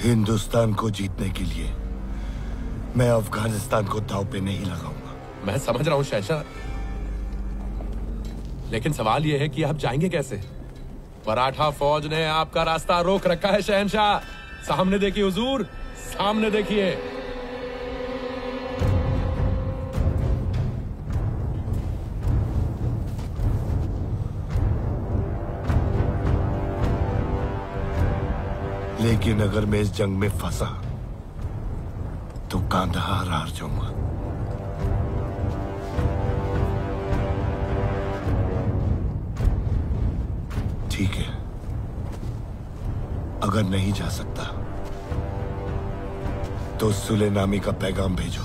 हिंदुस्तान को जीतने के लिए मैं अफगानिस्तान को दांव पे नहीं लगाऊंगा। मैं समझ रहा हूं शहंशाह, लेकिन सवाल यह है कि आप जाएंगे कैसे? मराठा फौज ने आपका रास्ता रोक रखा है शहंशाह। सामने देखिए हुजूर, सामने देखिए। लेकिन अगर मैं इस जंग में फंसा तो कांधार हार जाऊंगा। ठीक है, अगर नहीं जा सकता तो सुलेनामी का पैगाम भेजो।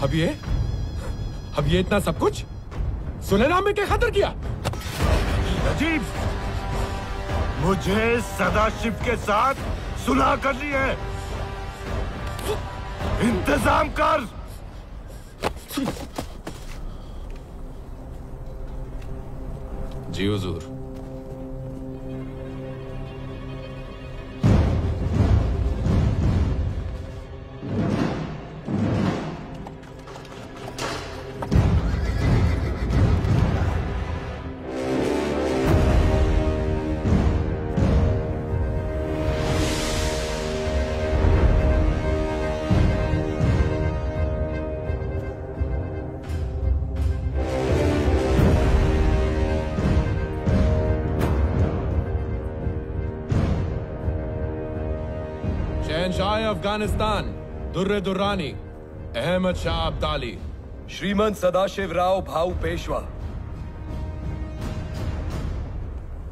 अब ये इतना सब कुछ सुलेनामी के खातिर किया? अजीब, मुझे सदाशिव के साथ सुलह करनी है। इंतजाम कर। जी हुजूर। शहंशाह अफगानिस्तान दुर्रे दुर्रानी अहमद शाह अब्दाली। श्रीमंत सदाशिव राव भाऊ पेशवा।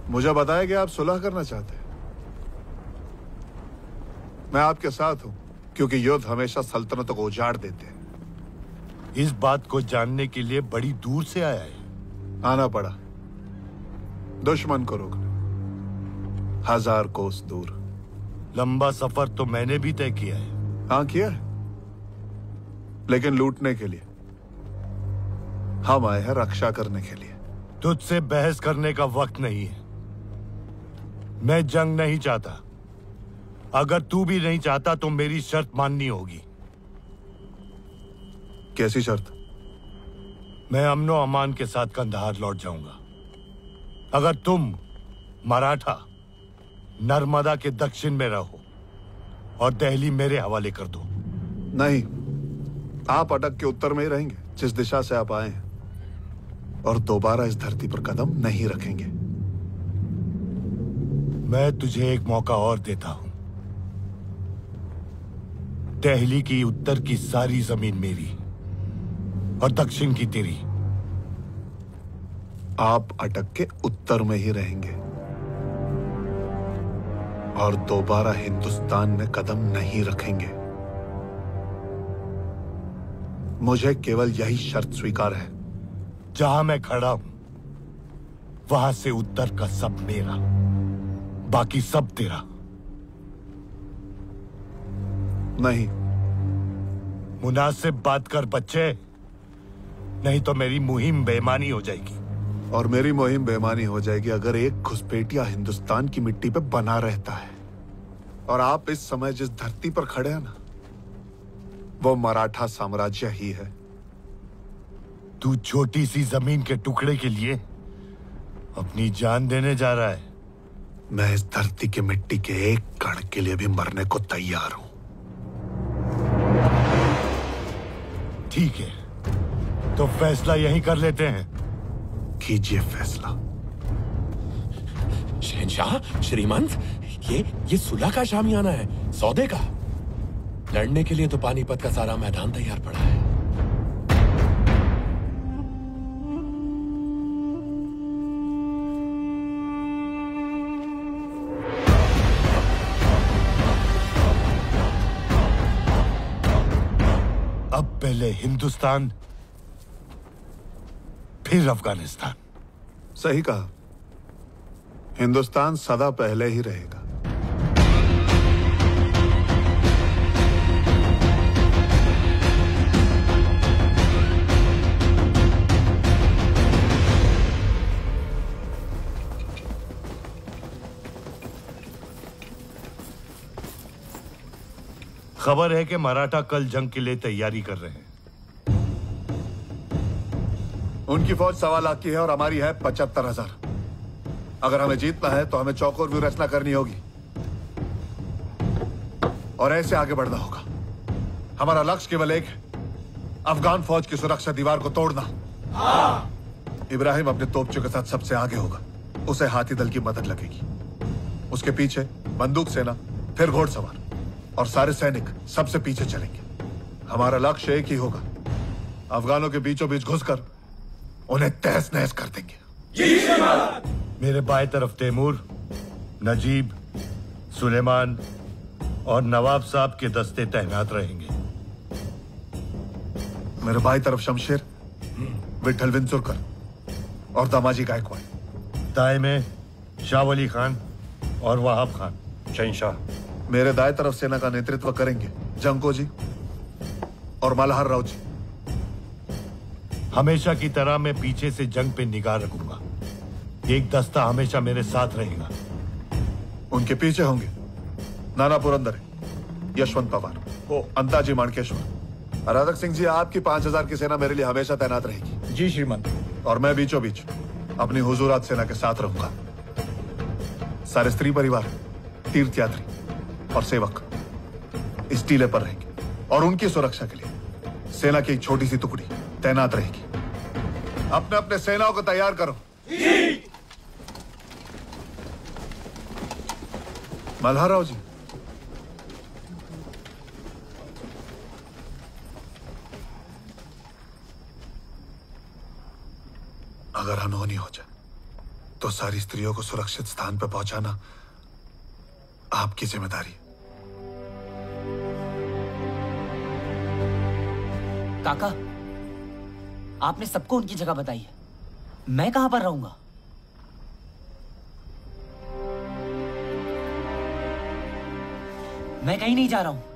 मुझे बताया कि आप सुलह करना चाहते हैं। मैं आपके साथ हूं, क्योंकि युद्ध हमेशा सल्तनतों को उजाड़ देते हैं। इस बात को जानने के लिए बड़ी दूर से आया है। आना पड़ा दुश्मन को रोकने, 1000 कोस दूर। लंबा सफर तो मैंने भी तय किया है। हाँ किया है, लेकिन लूटने के लिए। हम आए हैं रक्षा करने के लिए। तुझसे बहस करने का वक्त नहीं है। मैं जंग नहीं चाहता। अगर तू भी नहीं चाहता तो मेरी शर्त माननी होगी। कैसी शर्त? मैं अमनो अमान के साथ कंधार लौट जाऊंगा अगर तुम मराठा नर्मदा के दक्षिण में रहो और दिल्ली मेरे हवाले कर दो। नहीं, आप अटक के उत्तर में ही रहेंगे, जिस दिशा से आप आए हैं, और दोबारा इस धरती पर कदम नहीं रखेंगे। मैं तुझे एक मौका और देता हूं। दिल्ली की उत्तर की सारी जमीन मेरी और दक्षिण की तेरी। आप अटक के उत्तर में ही रहेंगे और दोबारा हिंदुस्तान में कदम नहीं रखेंगे। मुझे केवल यही शर्त स्वीकार है। जहां मैं खड़ा हूं वहां से उत्तर का सब मेरा, बाकी सब तेरा। नहीं। मुनासिब बात कर बच्चे, नहीं तो मेरी मुहिम बेईमानी हो जाएगी। और मेरी मुहिम बेईमानी हो जाएगी अगर एक घुसपैठिया हिंदुस्तान की मिट्टी पे बना रहता है। और आप इस समय जिस धरती पर खड़े हैं ना, वो मराठा साम्राज्य ही है। तू छोटी सी जमीन के टुकड़े के लिए अपनी जान देने जा रहा है। मैं इस धरती की मिट्टी के एक कण के लिए भी मरने को तैयार हूं। ठीक है, तो फैसला यहीं कर लेते हैं। कीजिए फैसला। शहंशाह, श्रीमंत, ये सुलह का शामियाना है, सौदे का। लड़ने के लिए तो पानीपत का सारा मैदान तैयार पड़ा है। अब पहले हिंदुस्तान फिर अफगानिस्तान। सही कहा, हिंदुस्तान सदा पहले ही रहेगा। खबर है कि मराठा कल जंग के लिए तैयारी कर रहे हैं। उनकी फौज 1.25 लाख की है और हमारी है 75,000। अगर हमें जीतना है तो हमें चौकोर व्यू रचना करनी होगी और ऐसे आगे बढ़ना होगा। हमारा लक्ष्य केवल एक है, अफगान फौज की सुरक्षा दीवार को तोड़ना। इब्राहिम अपने तोपचों के साथ सबसे आगे होगा, उसे हाथी दल की मदद लगेगी। उसके पीछे बंदूक सेना, फिर घोड़सवार और सारे सैनिक सबसे पीछे चलेंगे। हमारा लक्ष्य एक ही होगा, अफगानों के बीचों बीच घुसकर उन्हें तहस नहस कर देंगे। मेरे बाएं तरफ तैमूर, नजीब, सुलेमान और नवाब साहब के दस्ते तैनात रहेंगे। मेरे बाईं तरफ शमशेर, विठल विंचुरकर और दामाजी गायकवाड़। दाएं में शाह वली खान और वहाब खान। शहंशाह। मेरे दाएं तरफ सेना का नेतृत्व करेंगे जंको जी और मल्हार राव जी। हमेशा की तरह मैं पीछे से जंग पे निगाह रखूंगा। एक दस्ता हमेशा मेरे साथ रहेगा। उनके पीछे होंगे नाना पुरंदरे, यशवंत पवार, अंताजी माणकेश्वर। राधक सिंह जी, आपकी 5,000 की सेना मेरे लिए हमेशा तैनात रहेगी। जी श्रीमंत। और मैं बीचों बीच अपनी हुजूरात सेना के साथ रहूंगा। सारे स्त्री परिवार, तीर्थयात्री और सेवक इस टीले पर रहेंगे और उनकी सुरक्षा के लिए सेना की एक छोटी सी टुकड़ी तैनात रहेगी। अपने अपने सेनाओं को तैयार करो। मल्हार राव जी, अगर अनहोनी हो जाए तो सारी स्त्रियों को सुरक्षित स्थान पर पहुंचाना आपकी जिम्मेदारी है। काका, आपने सबको उनकी जगह बताई है, मैं कहां पर रहूंगा? मैं कहीं नहीं जा रहा हूं।